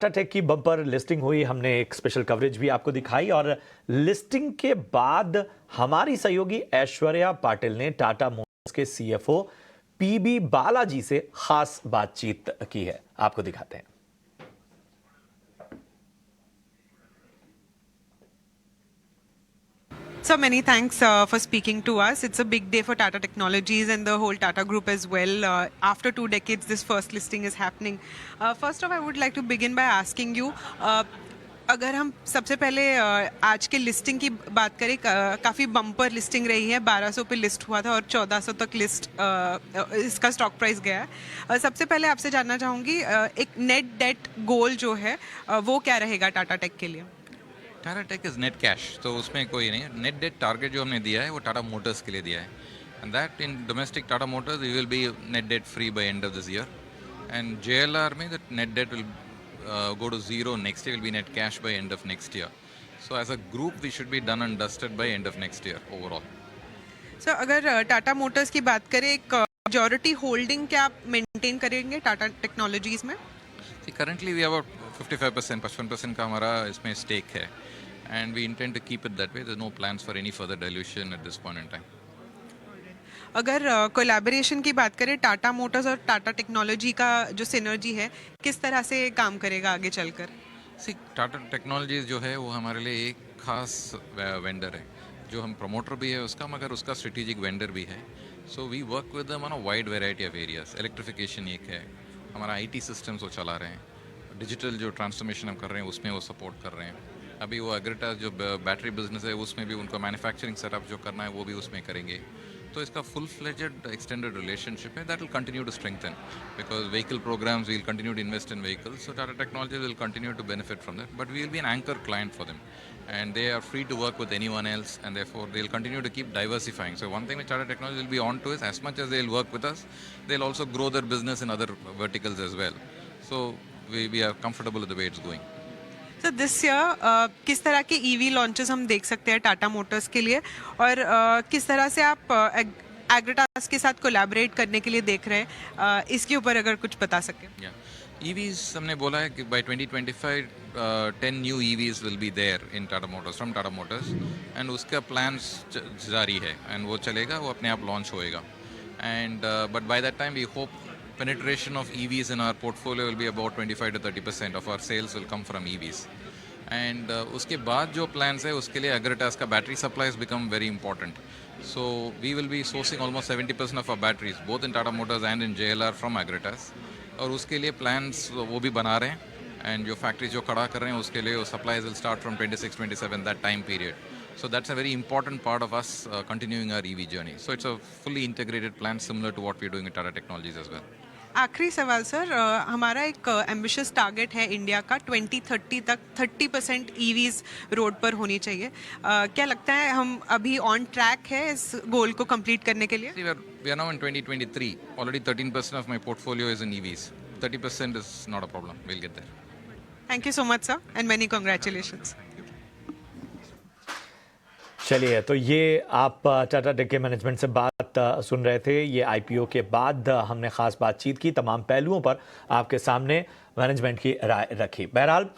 Tata take की bumper listing हुई, हमने एक स्पेशल कवरेज भी आपको दिखाई और लिस्टिंग के बाद हमारी सहयोगी ऐश्वर्या पाटिल ने टाटा मोटर्स के सीएफओ पीबी बालाजी से खास बातचीत की है। आपको दिखाते हैं। So many thanks for speaking to us. It's a big day for Tata Technologies and the whole Tata Group as well. After 2 decades, this first listing is happening. First off, I would like to begin by asking you, अगर हम सबसे पहले आज के listing की बात करें, काफ़ी बम्पर लिस्टिंग रही है। 1200 पे लिस्ट हुआ था और 1400 तक इसका स्टॉक प्राइस गया है। सबसे पहले आपसे जानना चाहूँगी, एक नेट डेट गोल जो है वो क्या रहेगा टाटा टेक के लिए? Tata Tech is net cash, तो उसमें कोई नहीं। नेट डेट टारगेट जो हमने दिया है वो टाटा मोटर्स के लिए दिया है, and that in domestic Tata Motors we will be net debt free by end of this year, and JLR में that net debt will go to zero next year, will be net cash by end of next year. So as a group we should be done and dusted by end of next year overall. So अगर Tata Motors की बात करें, एक majority holding क्या आप maintain करेंगे Tata technologies में? See, currently we have about 55%, 55% का हमारा इसमें स्टेक है, and we intend to keep it that way. There's no plans for any further dilution at this point in time. अगर कोलैबोरेशन की बात करें, टाटा मोटर्स और टाटा टेक्नोलॉजी का जो सिनर्जी है किस तरह से काम करेगा आगे चलकर? सी, टाटा टेक्नोलॉजीज जो है वो हमारे लिए एक खास वेंडर है, जो हम प्रमोटर भी है उसका, मगर उसका स्ट्रेटेजिक वेंडर भी है। So we work with them on a wide variety of areas. Electrification एक है, हमारा IT सिस्टम्स वो चला रहे हैं, डिजिटल जो ट्रांसफॉर्मेशन हम कर रहे हैं उसमें वो सपोर्ट कर रहे हैं। अभी वो एग्रेटा जो बैटरी बिजनेस है उसमें भी उनको मैन्युफैक्चरिंग सेटअप जो करना है वो भी उसमें करेंगे। तो इसका फुल फ्लेजेड एक्सटेंडेड रिलेशनशिप है, that will continue to strengthen, because vehicle programmes will continue to invest in vehicles, so Tata Technology will continue to benefit from that, but we will be an anchor client for them, and they are free to work with anyone else, and therefore they'll continue to keep diversifying. So one thing which Tata Technologies will be on to is, as much as they'll work with us, they'll also grow their business in other verticals as well. So we are comfortable with the way it's going. So this year किस तरह के EV launches हम देख सकते हैं Tata Motors के लिए, और किस तरह से आप एग्रेटास के साथ कोलैबोरेट करने के लिए देख रहे हैं, इसके ऊपर अगर कुछ बता सकें? EVs हमने बोला है कि by 2025 10 new EVs will be there in Tata Motors, from Tata Motors, and उसका plans जारी है, and वो चलेगा, वो अपने आप launch होएगा, and but by that time we hope penetration of EVs in our portfolio will be about 25 to 30% of our sales will come from EVs, and उसके बाद जो plans है उसके लिए Agratas का battery supplies become very important. So we will be sourcing almost 70% of our batteries both in Tata Motors and in JLR from Agratas, और उसके लिए प्लान्स वो भी बना रहे हैं, एंड जो फैक्ट्री जो खड़ा कर रहे हैं उसके लिए supplies will start from 26-27 that time period. So that's a very important part of us continuing our EV journey. So it's a fully integrated plan similar to what we are doing in Tata Technologies as well. आखिरी सवाल sir, हमारा एक ambitious target है India का, 2030 तक 30% EVs road पर होनी चाहिए। क्या लगता है हम अभी ऑन ट्रैक है इस गोल को कंप्लीट करने के लिए? We are now in 2023. Already 13% of my portfolio is in EVs. 30% is not a problem. We'll get there. Thank you so much sir, and many congratulations. चलिए, तो ये आप टाटा टेक के मैनेजमेंट से बात सुन रहे थे। ये IPO के बाद हमने खास बातचीत की, तमाम पहलुओं पर आपके सामने मैनेजमेंट की राय रखी। बहरहाल